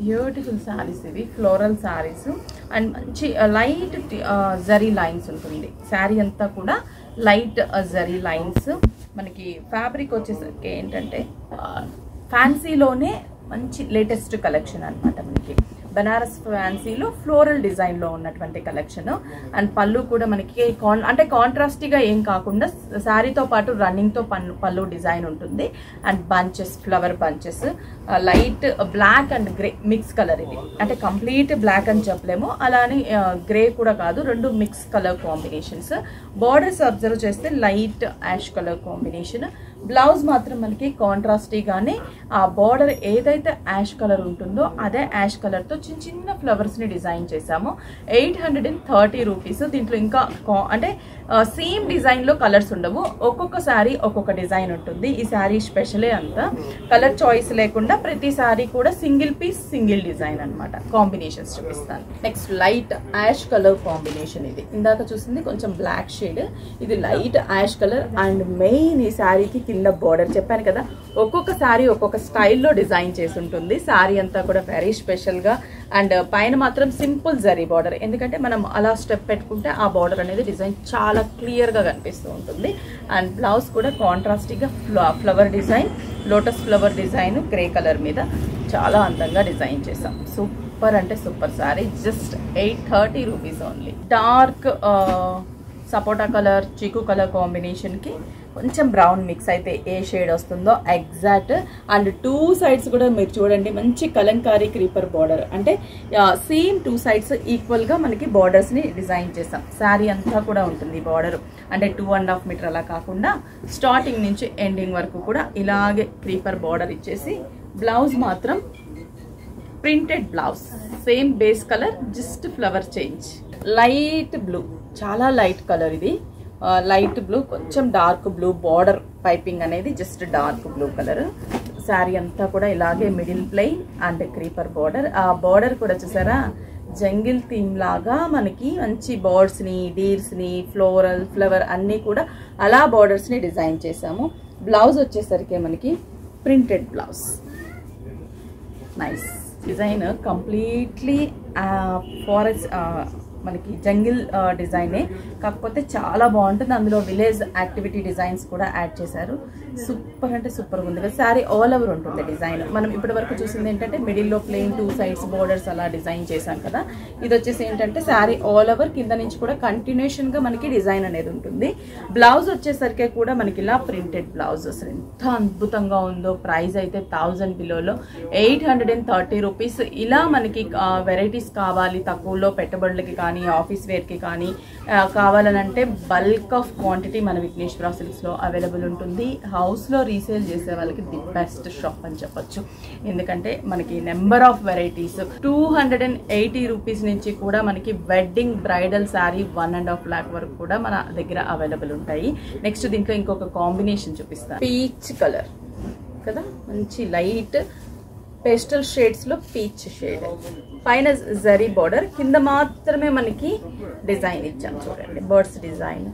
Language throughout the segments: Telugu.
బ్యూటిఫుల్ శారీస్ ఇవి, ఫ్లోరల్ శారీస్ అండ్ మంచి లైట్ జరీ లైన్స్ ఉంటుంది. శారీ అంతా కూడా లైట్ జరీ లైన్స్. మనకి ఫ్యాబ్రిక్ వచ్చేసరికి ఏంటంటే ఫ్యాన్సీలోనే మంచి లేటెస్ట్ కలెక్షన్ అనమాట. మనకి బనారస్ ఫ్యాన్సీలో ఫ్లోరల్ డిజైన్లో ఉన్నటువంటి కలెక్షన్. అండ్ పళ్ళు కూడా మనకి అంటే కాంట్రాస్టీగా ఏం కాకుండా శారీతో పాటు రన్నింగ్తో పళ్ళు డిజైన్ ఉంటుంది. And bunches, flower bunches, light black and grey mix colour ఇది. అంటే కంప్లీట్ బ్లాక్ అని చెప్పలేము, అలానే గ్రే కూడా కాదు, రెండు mix colour combinations. Borders observe చేస్తే light ash colour combination. Blouse మాత్రం మనకి కాంట్రాస్టీగానే ఆ బార్డర్ ఏదైతే యాష్ కలర్ ఉంటుందో అదే యాష్ కలర్తో చిన్న చిన్న ఫ్లవర్స్ని డిజైన్ చేసాము. 830 రూపీస్. దీంట్లో ఇంకా అంటే సేమ్ డిజైన్లో కలర్స్ ఉండవు, ఒక్కొక్క శారీ ఒక్కొక్క డిజైన్ ఉంటుంది. ఈ శారీ స్పెషలే అంతా కలర్ చాయిస్ లేకుండా ప్రతి శారీ కూడా సింగిల్ పీస్ సింగిల్ డిజైన్ అనమాట. కాంబినేషన్స్ చూపిస్తాను. Next light ash colour combination. ఇది ఇందాక చూసింది కొంచెం బ్లాక్ షేడ్, ఇది light ash colour. And main ఈ శారీకి కింద బార్డర్ చెప్పాను కదా, ఒక్కొక్క శారీ ఒక్కొక్క స్టైల్లో డిజైన్ చేసి ఉంటుంది. శారీ అంతా కూడా వెరీ స్పెషల్గా. అండ్ పైన మాత్రం సింపుల్ జరీ బార్డర్, ఎందుకంటే మనం అలా స్టెప్ పెట్టుకుంటే ఆ బార్డర్ అనేది డిజైన్ చాలా క్లియర్గా కనిపిస్తూ ఉంటుంది. అండ్ బ్లౌజ్ కూడా కాంట్రాస్టీగా flower design, lotus flower design grey colour మీద చాలా అందంగా డిజైన్ చేసాం. సూపర్ అంటే super sari. Just 830 rupees only. Dark సపోటా కలర్, చీకు కలర్ కాంబినేషన్కి కొంచెం బ్రౌన్ మిక్స్ అయితే ఏ షేడ్ వస్తుందో ఎగ్జాక్ట్. అండ్ టూ సైడ్స్ కూడా మీరు చూడండి మంచి కలంకారీ క్రీపర్ బార్డర్, అంటే సేమ్ టూ సైడ్స్ ఈక్వల్గా మనకి బార్డర్స్ని డిజైన్ చేసాం. శారీ అంతా కూడా ఉంటుంది బార్డర్, అంటే 2.5 మీటర్ అలా కాకుండా స్టార్టింగ్ నుంచి ఎండింగ్ వరకు కూడా ఇలాగే క్రీపర్ బార్డర్ ఇచ్చేసి, బ్లౌజ్ మాత్రం printed blouse, same base colour, just flower change. Light blue, చాలా లైట్ కలర్ ఇది. లైట్ బ్లూ, కొంచెం డార్క్ బ్లూ బార్డర్ పైపింగ్ అనేది just dark blue colour. Sari అంతా కూడా ఇలాగే middle plain and creeper border. ఆ బార్డర్ కూడా చూసారా జంగిల్ థీమ్ లాగా మనకి మంచి బర్డ్స్ని, డీర్స్ని, ఫ్లవర్ అన్నీ కూడా అలా బార్డర్స్ని డిజైన్ చేసాము. బ్లౌజ్ వచ్చేసరికి మనకి printed blouse. Nice design, completely forest మనకి జంగిల్ డిజైనే, కాకపోతే చాలా బాగుంటుంది. అందులో విలేజ్ యాక్టివిటీ డిజైన్స్ కూడా యాడ్ చేశారు. సూపర్ అంటే సూపర్ ఉంది కదా. శారీ ఆల్ ఓవర్ ఉంటుంది డిజైన్. మనం ఇప్పటి వరకు చూసింది ఏంటంటే మిడిల్లో ప్లెయిన్, టూ సైడ్స్ బోర్డర్స్ అలా డిజైన్ చేశాం కదా. ఇది వచ్చేసి ఏంటంటే శారీ ఆల్ ఓవర్ కింద నుంచి కూడా కంటిన్యూషన్గా మనకి డిజైన్ అనేది ఉంటుంది. బ్లౌజ్ వచ్చేసరికి కూడా మనకి ఇలా ప్రింటెడ్ బ్లౌజ్. అసలు ఎంత అద్భుతంగా ఉందో. ప్రైస్ అయితే 1000 బిలోలో 830 రూపీస్. ఇలా మనకి వెరైటీస్ కావాలి తక్కువలో పెట్టుబడులకి కానీ ఆఫీస్ వేర్కి కానీ కావాలనంటే బల్క్ ఆఫ్ క్వాంటిటీ మన విఘ్నేశ్వర సిల్క్స్లో అవైలబుల్ ఉంటుంది. హౌస్లో రీసేల్ చేసే వాళ్ళకి ది బెస్ట్ షాప్ అని చెప్పొచ్చు. ఎందుకంటే మనకి నెంబర్ ఆఫ్ వెరైటీస్ 280 రూపీస్ నుంచి కూడా మనకి వెడ్డింగ్ బ్రైడల్ శారీ 1.5 lakh వరకు కూడా మన దగ్గర అవైలబుల్ ఉంటాయి. నెక్స్ట్ దీంట్లో ఇంకొక కాంబినేషన్ చూపిస్తాను. పీచ్ కలర్ కదా, మంచి లైట్ పేస్టల్ షేడ్స్లో పీచ్ షేడ్, పైన జరీ బార్డర్, కింద మాత్రమే మనకి డిజైన్ ఇచ్చాం చూడండి, బర్డ్స్ డిజైన్.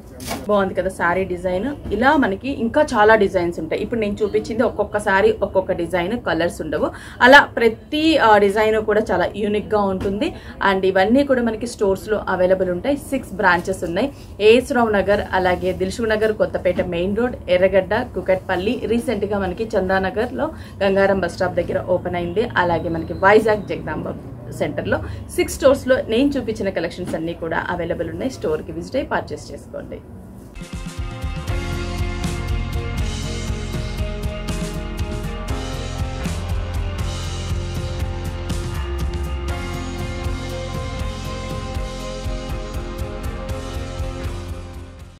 బాగుంది కదా శారీ డిజైన్. ఇలా మనకి ఇంకా చాలా డిజైన్స్ ఉంటాయి. ఇప్పుడు నేను చూపించింది ఒక్కొక్క శారీ ఒక్కొక్క డిజైన్, కలర్స్ ఉండవు. అలా ప్రతి డిజైన్ కూడా చాలా యూనిక్గా ఉంటుంది. అండ్ ఇవన్నీ కూడా మనకి స్టోర్స్లో అవైలబుల్ ఉంటాయి. 6 బ్రాంచెస్ ఉన్నాయి. ఏఎస్ రావు నగర్, అలాగే దిల్సుఖ్ నగర్, కొత్తపేట మెయిన్ రోడ్, ఎర్రగడ్డ, కుకట్పల్లి, రీసెంట్గా మనకి చందానగర్లో గంగారం బస్ స్టాప్ దగ్గర ఓపెన్ అయింది. అలాగే మనకి వైజాగ్ జగదాంబ సెంటర్లో 6 స్టోర్స్లో నేను చూపించిన కలెక్షన్స్ అన్నీ కూడా అవైలబుల్ ఉన్నాయి. స్టోర్కి విజిట్ అయ్యి పర్చేస్ చేసుకోండి.